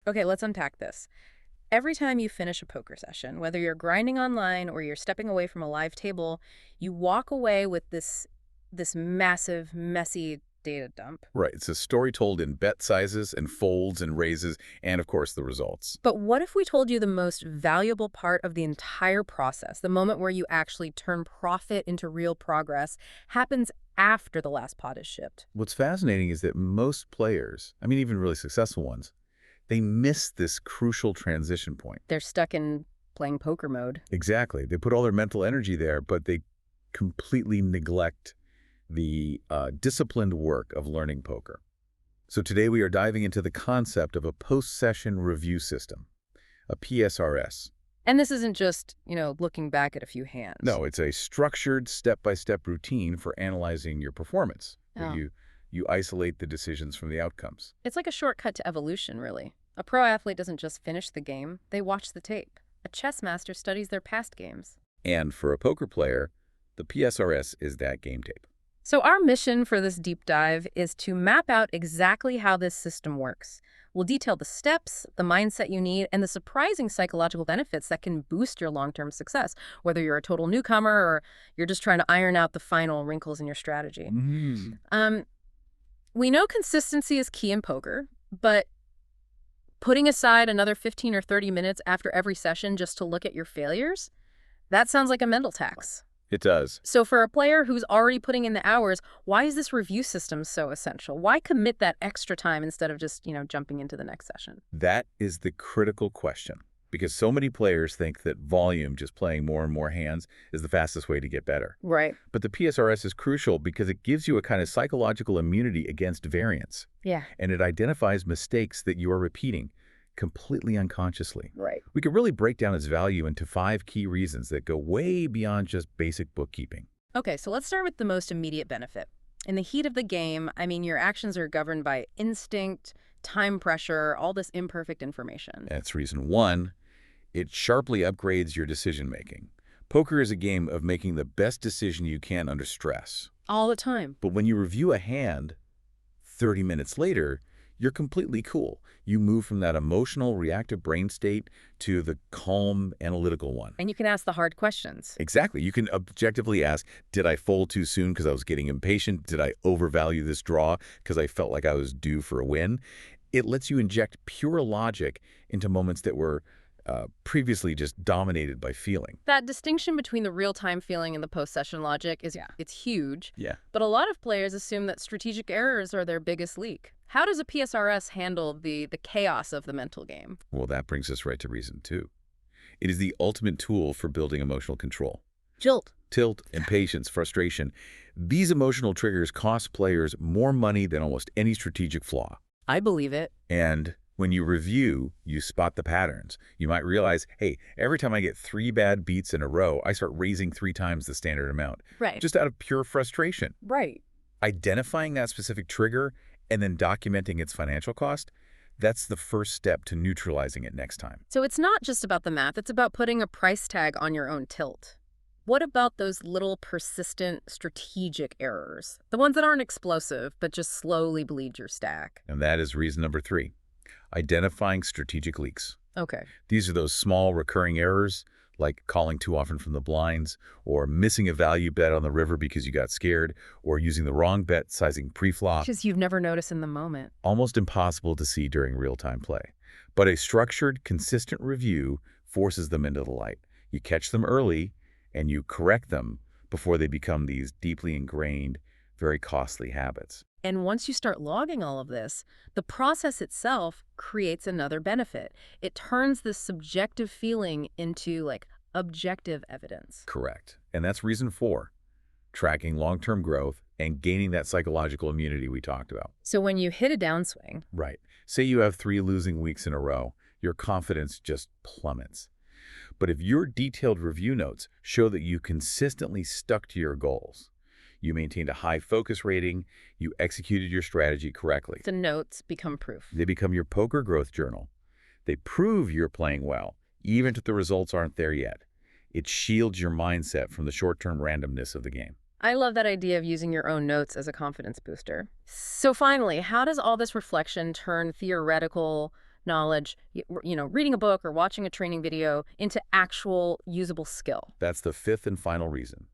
Okay, let's unpack this. Every time you finish a poker session, whether you're grinding online or you're stepping away from a live table, you walk away with this massive, messy data dump. Right. It's a story told in bet sizes and folds and raises and, of course, the results. But what if we told you the most valuable part of the entire process, the moment where you actually turn profit into real progress, happens after the last pot is shipped? What's fascinating is that most players, I mean, even really successful ones, they miss this crucial transition point. They're stuck in playing poker mode. Exactly. They put all their mental energy there, but they completely neglect the disciplined work of learning poker. So today we are diving into the concept of a post-session review system, a PSRS. And this isn't just, looking back at a few hands. No, it's a structured step-by-step routine for analyzing your performance, where Oh. you isolate the decisions from the outcomes. It's like a shortcut to evolution, really. A pro athlete doesn't just finish the game, they watch the tape. A chess master studies their past games. And for a poker player, the PSRS is that game tape. So our mission for this deep dive is to map out exactly how this system works. We'll detail the steps, the mindset you need, and the surprising psychological benefits that can boost your long-term success, whether you're a total newcomer or you're just trying to iron out the final wrinkles in your strategy. Um, we know consistency is key in poker, but putting aside another 15 or 30 minutes after every session just to look at your failures, that sounds like a mental tax. It does. So for a player who's already putting in the hours, why is this review system so essential? Why commit that extra time instead of just, jumping into the next session? That is the critical question, because so many players think that volume, just playing more and more hands, is the fastest way to get better. Right. But the PSRS is crucial because it gives you a kind of psychological immunity against variance, Yeah. and it identifies mistakes that you are repeating completely unconsciously. Right. We could really break down its value into 5 key reasons that go way beyond just basic bookkeeping. Okay, so let's start with the most immediate benefit. In the heat of the game, your actions are governed by instinct, time pressure, all this imperfect information. That's reason 1. It sharply upgrades your decision-making. Poker is a game of making the best decision you can under stress. All the time. But when you review a hand 30 minutes later, you're completely cool. You move from that emotional, reactive brain state to the calm, analytical one. And you can ask the hard questions. Exactly. You can objectively ask, did I fold too soon because I was getting impatient? Did I overvalue this draw because I felt like I was due for a win? It lets you inject pure logic into moments that were previously just dominated by feeling. That distinction between the real-time feeling and the post-session logic it's huge. Yeah. But a lot of players assume that strategic errors are their biggest leak. How does a PSRS handle the chaos of the mental game? Well, that brings us right to reason 2. It is the ultimate tool for building emotional control. Jolt. Tilt, impatience, frustration. These emotional triggers cost players more money than almost any strategic flaw. I believe it. And when you review, you spot the patterns. You might realize, hey, every time I get 3 bad beats in a row, I start raising 3 times the standard amount. Right. Just out of pure frustration. Right. Identifying that specific trigger and then documenting its financial cost, that's the first step to neutralizing it next time. So it's not just about the math, it's about putting a price tag on your own tilt. What about those little persistent strategic errors? The ones that aren't explosive, but just slowly bleed your stack. And that is reason number 3, identifying strategic leaks. Okay. These are those small recurring errors, like calling too often from the blinds, or missing a value bet on the river because you got scared, or using the wrong bet sizing pre-flop. Because you've never noticed in the moment. Almost impossible to see during real-time play. But a structured, consistent review forces them into the light. You catch them early, and you correct them before they become these deeply ingrained, very costly habits. And once you start logging all of this, the process itself creates another benefit. It turns this subjective feeling into, objective evidence. Correct. And that's reason 4, tracking long-term growth and gaining that psychological immunity we talked about. So when you hit a downswing, Right. Say you have 3 losing weeks in a row, your confidence just plummets. But if your detailed review notes show that you consistently stuck to your goals, you maintained a high focus rating, you executed your strategy correctly, the notes become proof. they become your poker growth journal. They prove you're playing well, even if the results aren't there yet. It shields your mindset from the short-term randomness of the game. I love that idea of using your own notes as a confidence booster. So finally, how does all this reflection turn theoretical knowledge, reading a book or watching a training video into actual usable skill. That's the fifth and final reason.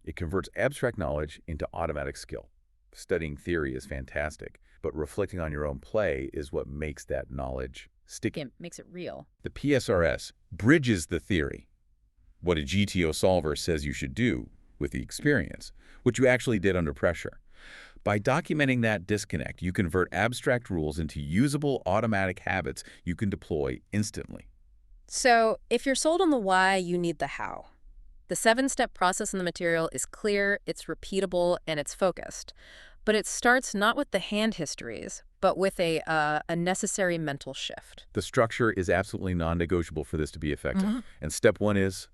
It converts abstract knowledge into automatic skill. Studying theory is fantastic, but reflecting on your own play is what makes that knowledge sticky. It makes it real. The PSRS bridges the theory, what a GTO solver says you should do, with the experience, what you actually did under pressure. By documenting that disconnect, you convert abstract rules into usable automatic habits you can deploy instantly. So if you're sold on the why, you need the how. The 7-step process in the material is clear, it's repeatable, and it's focused. But it starts not with the hand histories, but with a necessary mental shift. The structure is absolutely non-negotiable for this to be effective. And step one is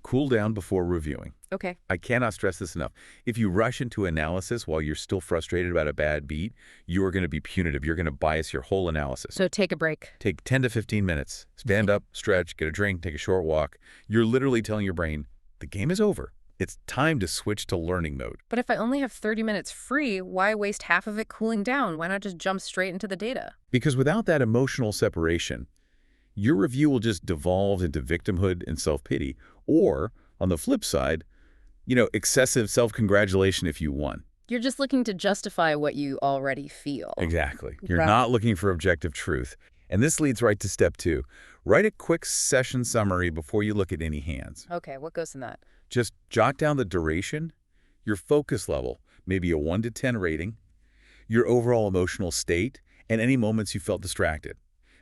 cool down before reviewing. Okay. I cannot stress this enough. If you rush into analysis while you're still frustrated about a bad beat, you are going to be punitive. You're going to bias your whole analysis. So take a break. Take 10 to 15 minutes. Stand up, stretch, get a drink, take a short walk. You're literally telling your brain, the game is over. It's time to switch to learning mode. But if I only have 30 minutes free, why waste half of it cooling down? Why not just jump straight into the data? Because without that emotional separation, your review will just devolve into victimhood and self-pity. Or, on the flip side, excessive self-congratulation if you won. You're just looking to justify what you already feel. Exactly. You're Right. not looking for objective truth. And this leads right to step 2. Write a quick session summary before you look at any hands. Okay, what goes in that? Just jot down the duration, your focus level, maybe a 1 to 10 rating, your overall emotional state, and any moments you felt distracted.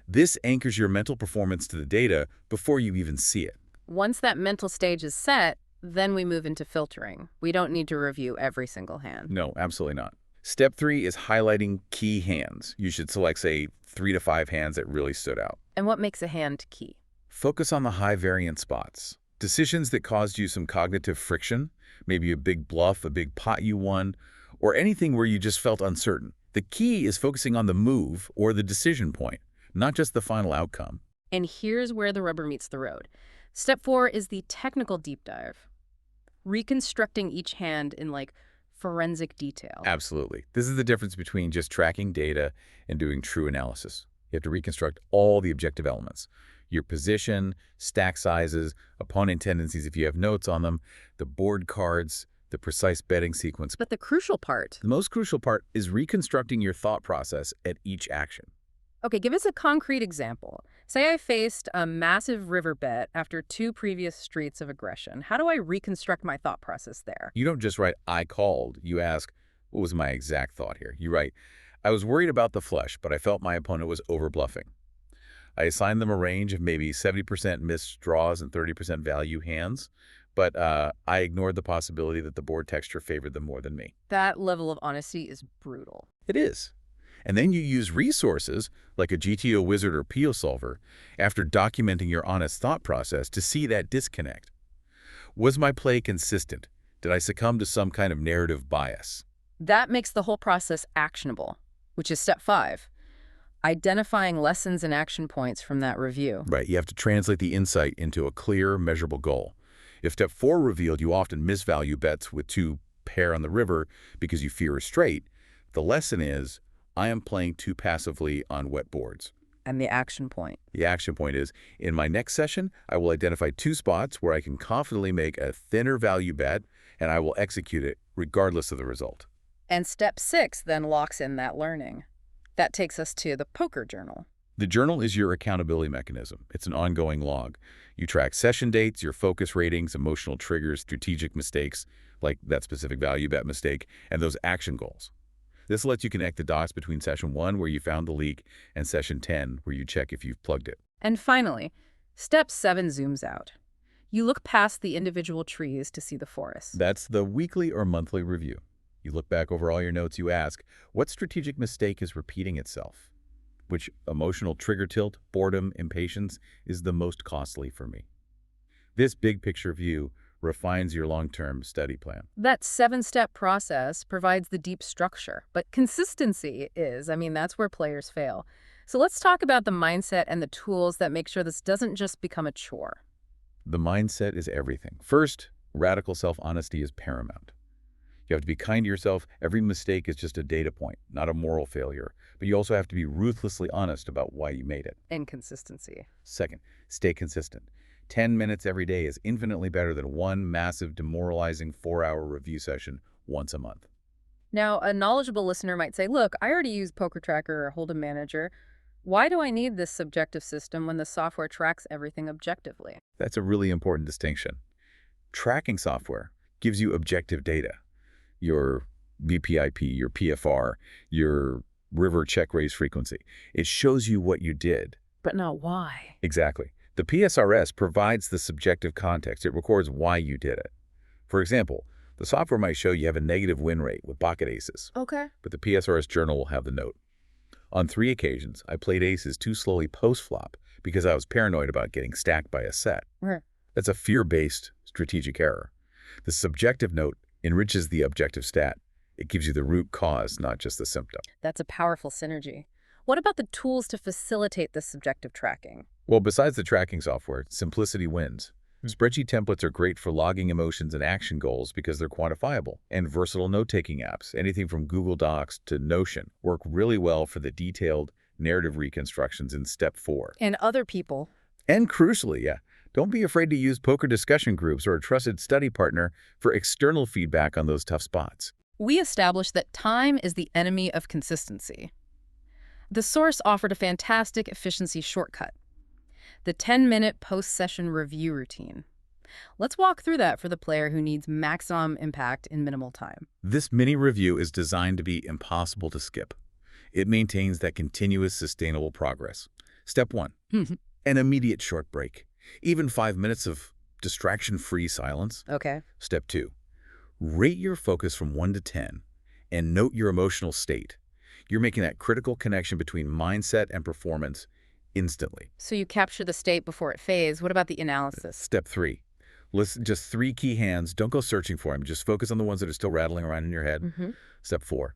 This anchors your mental performance to the data before you even see it. Once that mental stage is set, then we move into filtering. We don't need to review every single hand. No, absolutely not. Step 3 is highlighting key hands. You should select, say, 3 to 5 hands that really stood out. And what makes a hand key? Focus on the high variance spots. Decisions that caused you some cognitive friction, maybe a big bluff, a big pot you won, or anything where you just felt uncertain. The key is focusing on the move or the decision point, not just the final outcome. And here's where the rubber meets the road. Step 4 is the technical deep dive. Reconstructing each hand in forensic detail. Absolutely. This is the difference between just tracking data and doing true analysis. You have to reconstruct all the objective elements. Your position, stack sizes, opponent tendencies if you have notes on them, the board cards, the precise betting sequence. But the crucial part. The most crucial part is reconstructing your thought process at each action. Okay, give us a concrete example. Say I faced a massive river bet after 2 previous streets of aggression. How do I reconstruct my thought process there? You don't just write, I called. You ask, what was my exact thought here? You write, I was worried about the flush, but I felt my opponent was over-bluffing. I assigned them a range of maybe 70% missed draws and 30% value hands, but I ignored the possibility that the board texture favored them more than me. That level of honesty is brutal. It is. And then you use resources like a GTO wizard or PO solver after documenting your honest thought process to see that disconnect. Was my play consistent? Did I succumb to some kind of narrative bias? That makes the whole process actionable, which is step 5. Identifying lessons and action points from that review. Right, you have to translate the insight into a clear, measurable goal. If step 4 revealed you often misvalue bets with 2 pair on the river because you fear a straight, the lesson is, I am playing too passively on wet boards. And the action point. The action point is, in my next session, I will identify 2 spots where I can confidently make a thinner value bet, and I will execute it regardless of the result. And step 6 then locks in that learning. That takes us to the poker journal. The journal is your accountability mechanism. It's an ongoing log. You track session dates, your focus ratings, emotional triggers, strategic mistakes, like that specific value bet mistake, and those action goals. This lets you connect the dots between session 1, where you found the leak, and session 10, where you check if you've plugged it. And finally, step 7 zooms out. You look past the individual trees to see the forest. That's the weekly or monthly review. You look back over all your notes, you ask, what strategic mistake is repeating itself? Which emotional trigger tilt, boredom, impatience is the most costly for me? This big picture view refines your long-term study plan. That 7-step process provides the deep structure, but consistency that's where players fail. So let's talk about the mindset and the tools that make sure this doesn't just become a chore. The mindset is everything. First, radical self-honesty is paramount. You have to be kind to yourself. Every mistake is just a data point, not a moral failure. but you also have to be ruthlessly honest about why you made it. Inconsistency. Second, stay consistent. 10 minutes every day is infinitely better than one massive, demoralizing 4-hour review session once a month. Now, a knowledgeable listener might say, look, I already use Poker Tracker or Hold'em Manager. Why do I need this subjective system when the software tracks everything objectively? That's a really important distinction. Tracking software gives you objective data. Your VPIP, your PFR, your river check raise frequency. It shows you what you did. But not why. Exactly. The PSRS provides the subjective context. It records why you did it. For example, the software might show you have a negative win rate with pocket aces, Okay. but the PSRS journal will have the note. On 3 occasions, I played aces too slowly post-flop because I was paranoid about getting stacked by a set. Right. That's a fear-based strategic error. The subjective note enriches the objective stat. It gives you the root cause, not just the symptom. That's a powerful synergy. What about the tools to facilitate this subjective tracking? Well, besides the tracking software, simplicity wins. Spreadsheet templates are great for logging emotions and action goals because they're quantifiable. And versatile note-taking apps, anything from Google Docs to Notion, work really well for the detailed narrative reconstructions in step 4. And other people. And crucially, don't be afraid to use poker discussion groups or a trusted study partner for external feedback on those tough spots. We established that time is the enemy of consistency. The source offered a fantastic efficiency shortcut: the 10-minute post-session review routine. Let's walk through that for the player who needs maximum impact in minimal time. This mini review is designed to be impossible to skip. It maintains that continuous, sustainable progress. Step 1, an immediate short break. Even 5 minutes of distraction-free silence. Okay. Step 2, rate your focus from 1 to 10 and note your emotional state. You're making that critical connection between mindset and performance instantly. So you capture the state before it fades. What about the analysis? Step 3, list just 3 key hands. Don't go searching for them. Just focus on the ones that are still rattling around in your head. Step 4,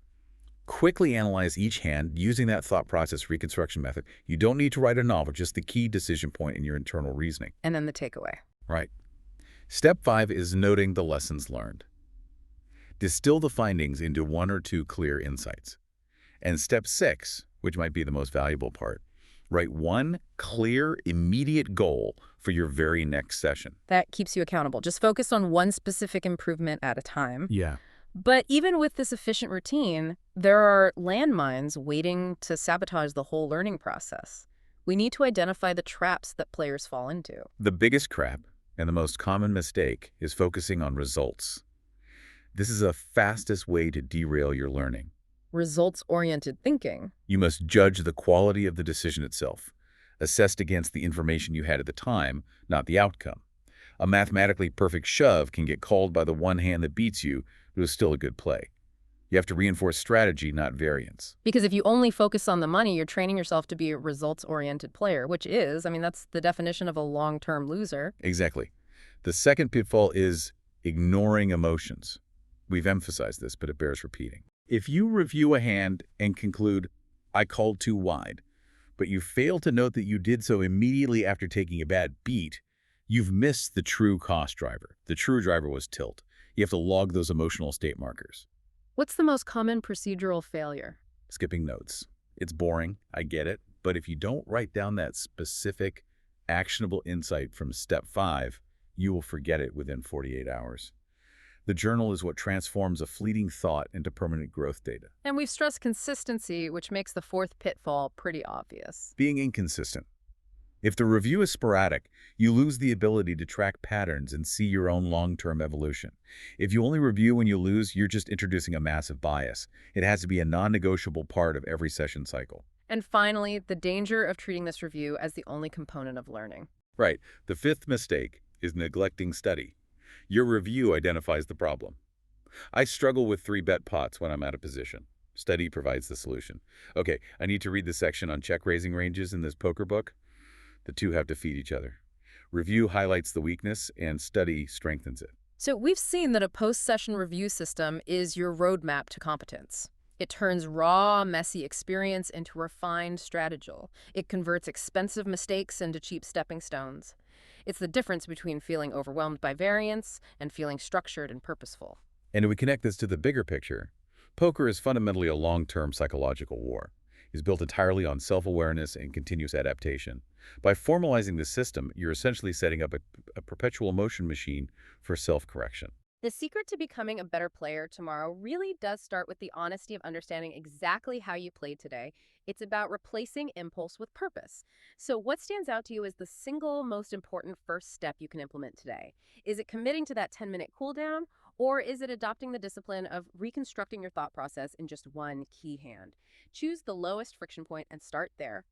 quickly analyze each hand using that thought process reconstruction method. You don't need to write a novel, just the key decision point in your internal reasoning. And then the takeaway. Right. Step 5 is noting the lessons learned. Distill the findings into 1 or 2 clear insights. And step 6, which might be the most valuable part, write 1 clear, immediate goal for your very next session. That keeps you accountable. Just focus on one specific improvement at a time. Yeah. But even with this efficient routine, there are landmines waiting to sabotage the whole learning process. We need to identify the traps that players fall into. The biggest trap and the most common mistake is focusing on results. This is the fastest way to derail your learning. Results-oriented thinking. You must judge the quality of the decision itself, assessed against the information you had at the time, not the outcome. A mathematically perfect shove can get called by the one hand that beats you, but is still a good play. You have to reinforce strategy, not variance. Because if you only focus on the money, you're training yourself to be a results-oriented player, which is, that's the definition of a long-term loser. Exactly. The second pitfall is ignoring emotions. We've emphasized this, but it bears repeating. If you review a hand and conclude, I called too wide, but you fail to note that you did so immediately after taking a bad beat, you've missed the true cost driver. The true driver was tilt. You have to log those emotional state markers. What's the most common procedural failure? Skipping notes. It's boring, I get it, but if you don't write down that specific, actionable insight from step 5, you will forget it within 48 hours. The journal is what transforms a fleeting thought into permanent growth data. And we've stressed consistency, which makes the 4th pitfall pretty obvious. Being inconsistent. If the review is sporadic, you lose the ability to track patterns and see your own long-term evolution. If you only review when you lose, you're just introducing a massive bias. It has to be a non-negotiable part of every session cycle. And finally, the danger of treating this review as the only component of learning. Right. The 5th mistake is neglecting study. Your review identifies the problem. I struggle with 3-bet pots when I'm out of position. Study provides the solution. Okay, I need to read the section on check-raising ranges in this poker book. The two have to feed each other. Review highlights the weakness, and study strengthens it. So we've seen that a post-session review system is your roadmap to competence. It turns raw, messy experience into refined strategy. It converts expensive mistakes into cheap stepping stones. It's the difference between feeling overwhelmed by variance and feeling structured and purposeful. And if we connect this to the bigger picture, poker is fundamentally a long-term psychological war. is built entirely on self-awareness and continuous adaptation. By formalizing this system, you're essentially setting up a perpetual motion machine for self-correction. The secret to becoming a better player tomorrow really does start with the honesty of understanding exactly how you played today. It's about replacing impulse with purpose. So, what stands out to you as the single most important first step you can implement today? Is it committing to that 10-minute cooldown, or is it adopting the discipline of reconstructing your thought process in just one key hand? Choose the lowest friction point and start there.